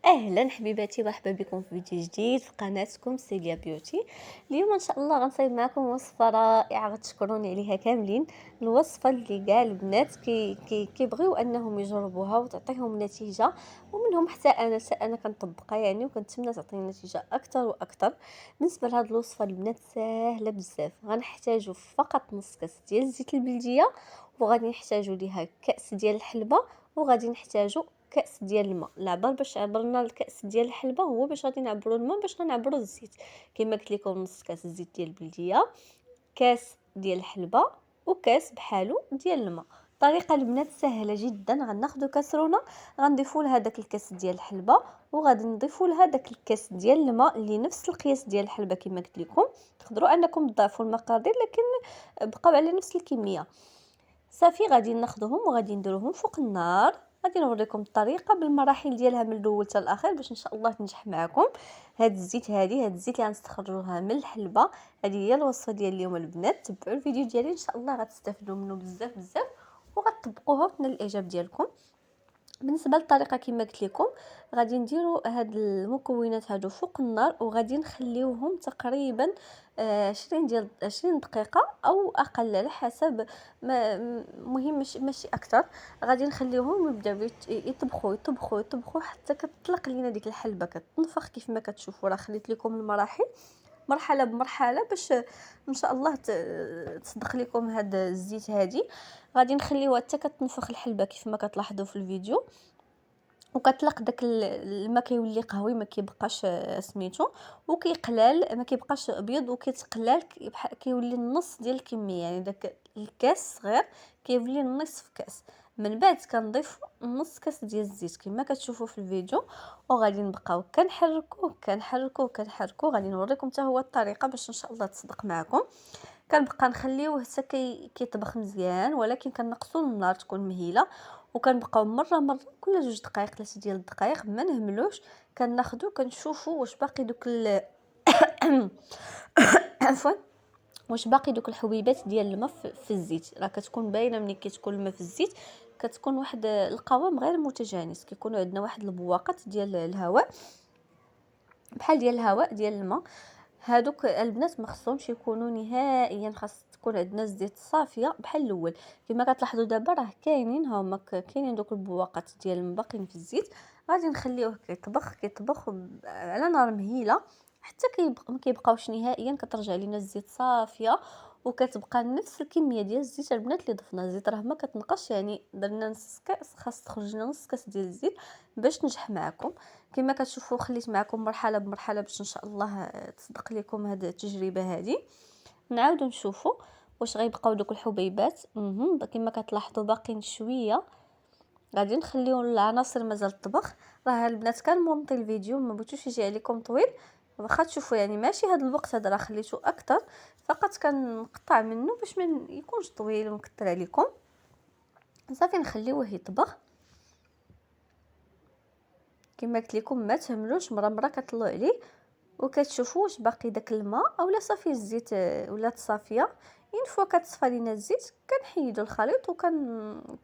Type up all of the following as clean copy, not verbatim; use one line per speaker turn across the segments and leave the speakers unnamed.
اهلا حبيباتي، مرحبا بكم في فيديو جديد في قناتكم سيليا بيوتي. اليوم ان شاء الله غنصايب معكم وصفه رائعه غتشكروني عليها كاملين. الوصفه اللي كاع البنات كيبغيو انهم يجربوها وتعطيهم نتيجه، ومنهم حتى انا كنطبقها يعني، وكنتمنى تعطيني نتيجه اكثر واكثر. بالنسبه لهاد الوصفه البنات ساهله بزاف، غنحتاجو فقط نص كاس ديال الزيت البلديه، وغادي نحتاجو ليها كاس ديال الحلبه، وغادي نحتاجو كاس ديال الماء. العبار باش عبرنا الكاس ديال الحلبه هو باش غادي نعبروا الماء باش غنعبروا الزيت. كما قلت لكم نص كاس الزيت ديال البلديه، كاس ديال الحلبه، وكاس بحالو ديال الماء. الطريقه البنات سهله جدا. غناخذوا كاسرونه، غنضيفوا لها داك الكاس ديال الحلبه، وغادي نضيفوا لها داك الكاس ديال الماء اللي نفس القياس ديال الحلبه. كما قلت لكم تقدروا انكم تضاعفوا المقادير، لكن بقاو على نفس الكميه. صافي غادي ناخذهم وغادي نديروهم فوق النار. غادي نوريكم الطريقه بالمراحل ديالها من الاول حتى الاخير باش ان شاء الله تنجح معكم. هاد الزيت اللي غنستخرجوها من الحلبه، هذه هي الوصفه ديال اليوم البنات. تبعوا الفيديو ديالي ان شاء الله غتستافدوا منه بزاف بزاف، وغتطبقوها وتنال الاعجاب ديالكم. بالنسبه للطريقه كما قلت لكم، غادي نديروا هاد المكونات هادو فوق النار، وغادي نخليوهم تقريبا 20 دقيقه او اقل على حسب ما مهم، ماشي اكثر. غادي نخليوهم يبداو يطبخوا يطبخوا يطبخوا حتى كتطلق لينا ديك الحلبه كتنفخ. كيف ما كتشوفوا راه خليت لكم المراحل مرحله بمرحله باش ان شاء الله تصدق لكم هاد الزيت هادي. غادي نخليوها حتى كتنفخ الحلبه كيف ما كتلاحظوا في الفيديو، وكتلق داك الماء كيولي قهوي، ما كيبقاش سميتو وكيقلال، ما كيبقاش ابيض وكيتقلال، كيولي النص ديال الكميه. يعني داك الكاس صغير كيولي نصف كاس. من بعد كنضيف نص كاس ديال الزيت كما كتشوفوا في الفيديو، وغادي نبقاو كنحركوه كنحركوه كنحركوه. غادي نوريكم حتى هو الطريقه باش ان شاء الله تصدق معكم. كنبقى نخليوه حتى كيطبخ مزيان، ولكن كنقصوا النار تكون مهيله، وكنبقاو مره كل 2 دقائق 3 ديال الدقائق ما نهملوش. كناخذو كنشوفوا واش باقي دوك عفوا، واش باقي دوك الحبيبات ديال الماء في الزيت. راه كتكون باينه ملي كتكون الماء في الزيت، كتكون واحد القوام غير متجانس، كيكونوا عندنا واحد البواقات ديال الهواء، بحال ديال الهواء ديال الماء. هادوك البنات ما خصهمش يكونوا نهائيا، خاص تكون عندنا الزيت صافيه بحال الاول. كما كتلاحظوا دابا راه كاينين هما كاينين دوك البواقات ديال المباقين في الزيت. غادي نخليوه كيطبخ على نار مهيله حتى ما كيبقاوش نهائيا، كترجع لينا الزيت صافيه، وكتبقى نفس الكميه ديال الزيت البنات اللي ضفنا. الزيت راه ما كتنقصش، يعني درنا نص كاس، خاص تخرج لنا نص كاس ديال الزيت باش تنجح معكم. كما كتشوفوا خليت معكم مرحله بمرحله باش ان شاء الله تصدق لكم هذه التجربه هذه. نعاودوا نشوفوا واش غيبقاو دوك الحبيبات. كما كتلاحظوا باقيين شويه. غادي نخليو العناصر مازال الطبخ. راه البنات كان مونطي الفيديو ما بغيتوش يجي عليكم طويل، واخا تشوفوا يعني ماشي هذا الوقت هذا راه خليته اكثر، فقط كنقطع منه باش ما يكونش طويل ونكثر عليكم. صافي نخليوه يطبخ كما قلت لكم، ما تهملوش، مره كطلعوا عليه وكتشوفوا واش باقي داك الماء اولا صافي الزيت ولات صافيه. اين فوا كتصفى لينا الزيت كنحيدوا الخليط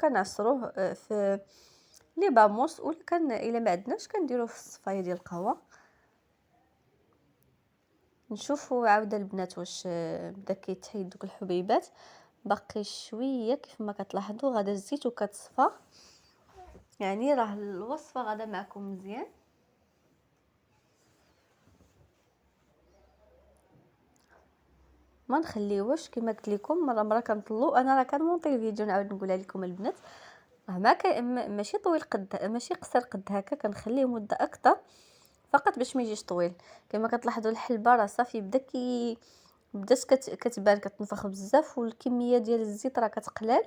كنعصروه في لي باموس، ولا الا ما عندناش كنديروه في الصفايه ديال القهوه. نشوفوا عاوده البنات واش بدا كيتحيد دوك الحبيبات. باقي شويه كيف ما كتلاحظوا، غادا الزيت وكتصفى، يعني راه الوصفه غادا معكم مزيان. ما نخليوش كما قلت لكم، مره كنطلو. انا راه كنمونطي الفيديو نعاود نقولها لكم البنات، راه ماشي طويل قد، ماشي قصير قد هكا، كنخليه مده اكثر فقط باش ما يجيش طويل. كما كتلاحظوا الحلبه راه صافي بدات كتبان كتنفخ بزاف، والكميه ديال الزيت راه كتقلال.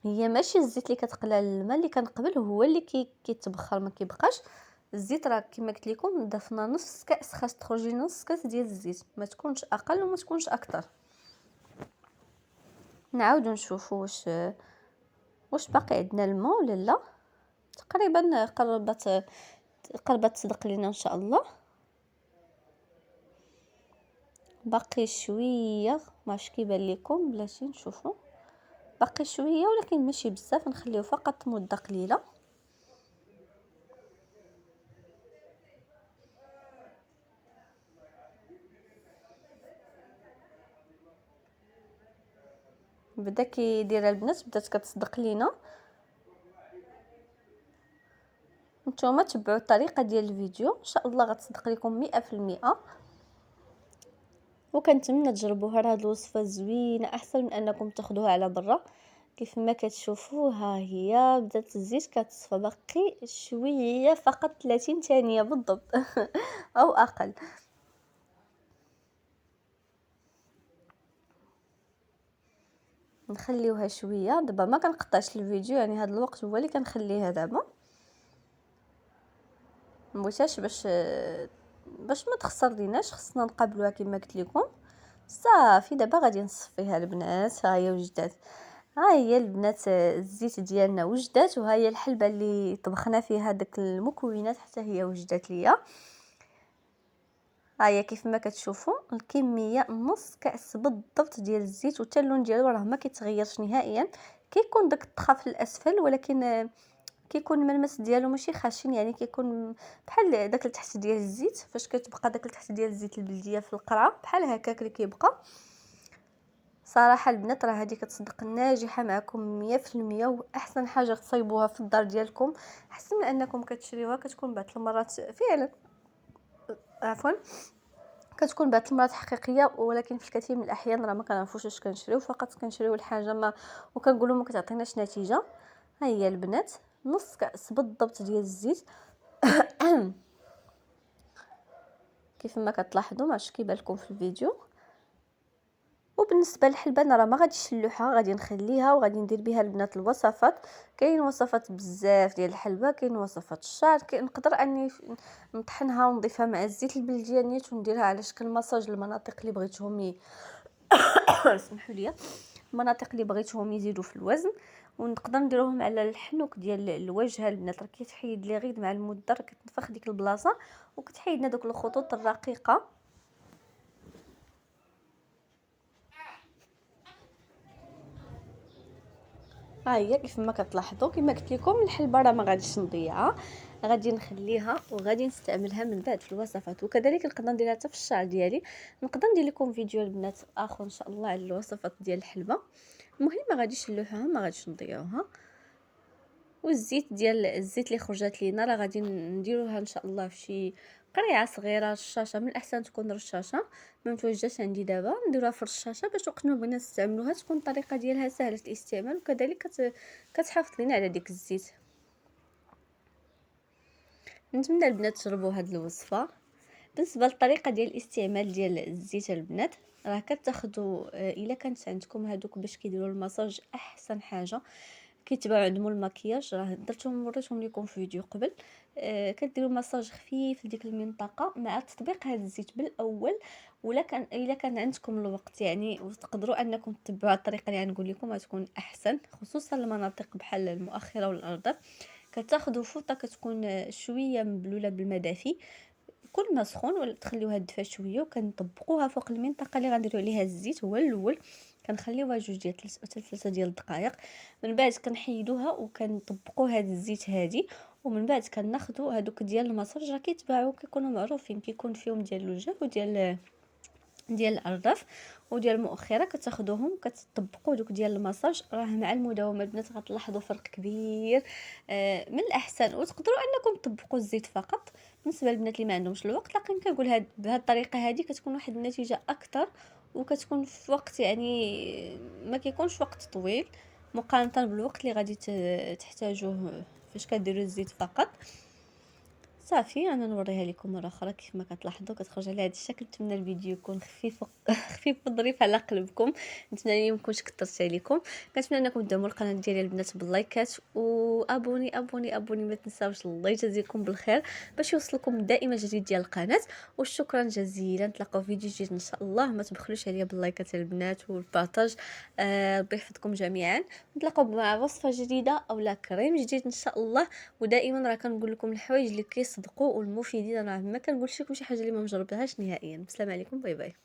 هي ماشي الزيت اللي كتقلال، الماء اللي كنقبل هو اللي كيتبخر، ما كيبقاش الزيت. راه كما قلت لكم ضفنا نص كاس، خاص تخرج لنا نص كاس ديال الزيت، ما تكونش اقل وما تكونش اكثر. نعاودوا نشوفوا واش باقي عندنا الماء ولا لا. تقريبا قربت تصدق لينا ان شاء الله. باقي شويه، ماش كيبان لكم بلاتي نشوفوا، باقي شويه ولكن ماشي بزاف، نخليه فقط مده قليله. بدا كيديرها البنات، بدات كتصدق لينا. نتوما تبعوا الطريقه ديال الفيديو ان شاء الله غتصدق لكم 100%. وكنتمنى تجربوها، راه هاد الوصفه زوينه احسن من انكم تاخذوها على برا. كيف ما كتشوفوا ها هي بدات الزيت كتصفى، باقي شويه فقط 30 ثانيه بالضبط او اقل. نخليوها شويه دابا، ما كنقطعش الفيديو يعني هذا الوقت هو اللي كنخليها دابا، مبغيتهاش باش ما تخسر ليناش، خصنا نقابلوها كما قلت لكم. صافي دابا غادي نصفيها البنات. ها هي وجدات، ها هي البنات الزيت ديالنا وجدات، وها هي الحلبه اللي طبخنا فيها داك المكونات حتى هي وجدات ليا. ها هي كيف ما كتشوفوا الكميه نص كاس بالضبط ديال الزيت، وحتى اللون ديالو راه ما كيتغيرش نهائيا. كيكون داك الطخا في الاسفل، ولكن كيكون الملمس ديالو ماشي خشن، يعني كيكون بحال داك التحت ديال الزيت. فاش كتبقى داك التحت ديال الزيت البلديه في القرعه بحال هكاك اللي كيبقى. صراحه البنات راه هذه كتصدق ناجحه معكم 100%، واحسن حاجه تصايبوها في الدار ديالكم احسن من انكم كتشريوها. كتكون بعض المرات فعلا، عفوا، كتكون بعض المرات حقيقيه، ولكن في الكثير من الاحيان راه ما كنعرفوش اش كنشريو، فقط كنشريو الحاجه ما وكنقولوا ما كتعطيناش نتيجه. ها هي البنات نص كاس بالضبط ديال الزيت كيف ما كتلاحظوا، ماعرفتش كيبان لكم في الفيديو. وبالنسبه للحلبه انا راه ما غاديش نلوحها، غادي نخليها وغادي ندير بها البنات الوصفات. كاين وصفات بزاف ديال الحلبه، كاين وصفات الشعر، نقدر اني نطحنها ونضيفها مع الزيت البلديه نيت ونديرها على شكل مساج للمناطق اللي بغيتهم سمحوا لي، المناطق اللي بغيتهم يزيدوا في الوزن. ونقدر نديروهم على الحنوك ديال الوجه البنات، راه كيتحيد لي غير مع المده، راه كتنفخ ديك البلاصه وكتحيد لنا دوك الخطوط الرقيقه. ها هي كيف ما كتلاحظوا، كما قلت لكم الحلبه راه ما غاديش نضيعها، غادي نخليها وغادي نستعملها من بعد في الوصفات. وكذلك نقدر نديرها حتى في الشعر ديالي. نقدر ندير لكم فيديو البنات اخر ان شاء الله على الوصفات ديال الحلبه. المهم ما غاديش نلوحوها، ما غاديش نضيعوها. والزيت ديال الزيت اللي خرجت لينا راه غادي نديروها ان شاء الله في شي قريعه صغيره. الشاشه من الاحسن تكون رشاشه، ما متوجدش عندي دابا، نديروها في الرشاشه باش وقت ما بغينا نستعملوها تكون الطريقه ديالها سهله الاستعمال، وكذلك كتحافظ لينا على ديك الزيت. نتمنى البنات تجربوا هذه الوصفه. بالنسبه للطريقه ديال الاستعمال ديال الزيت البنات، راه كتاخذوا الا كانت عندكم هذوك باش كيديروا المساج، احسن حاجه كيتباعوا عندهم المكياج، راه درتهم وريتهم لكم في فيديو قبل. كديروا مساج خفيف لديك المنطقه مع تطبيق هذا الزيت بالاول. ولا كان الا كان عندكم الوقت يعني وتقدروا انكم تتبعوا الطريقه اللي غنقول لكم، غتكون احسن، خصوصا المناطق بحال المؤخره والارداف. كتاخذوا فوطه كتكون شويه مبلوله بالماء دافي، كل ما سخون ولا تخليوها تدفى شويه، وكنطبقوها فوق المنطقه اللي غنديروا عليها الزيت هو الاول. كنخليوها 2 ديال 3 ديال الدقائق، من بعد كنحيدوها وكنطبقوا هذا الزيت هادي. ومن بعد كناخذوا هذوك ديال المساج، راه كيتباعوا كيكونوا معروفين، كيكون فيهم ديال الوجه وديال الارداف وديال المؤخره. كتاخذوهم كتطبقوا دوك ديال المساج، راه مع المداومه البنات غتلاحظوا فرق كبير. من الاحسن وتقدروا انكم تطبقوا الزيت فقط بالنسبه للبنات اللي ما عندهمش الوقت، لكن كنقول بهذه الطريقه هذه كتكون واحد النتيجه اكثر، وكتكون في وقت يعني ما كيكونش وقت طويل مقارنه بالوقت اللي غادي تحتاجوه فاش كديروا الزيت فقط. صافي انا نوريها لكم مره اخرى. كيف ما كتلاحظوا كتخرج على هذا الشكل. نتمنى الفيديو يكون خفيف خفيف وظريف على قلبكم. نتمنى ما نكونش كثرت عليكم. كنتمنى انكم تدعموا القناه ديالي البنات باللايكات وابوني ابوني ما تنساوش. الله يجازيكم بالخير باش يوصلكم دائما جديد ديال القناه. وشكرا جزيلا، نتلاقاو في فيديو جديد ان شاء الله. ما تبخلوش عليا باللايكات البنات والبارطاج. ربي يحفظكم جميعا. نتلاقاو مع وصفه جديده او لا كريم جديد ان شاء الله. ودائما راه كنقول لكم الحوايج اللي كيصدقوا والمفيدين، راه ما كنقولش لكم شي حاجه اللي ما مجربتهاش نهائيا. السلام عليكم، باي باي.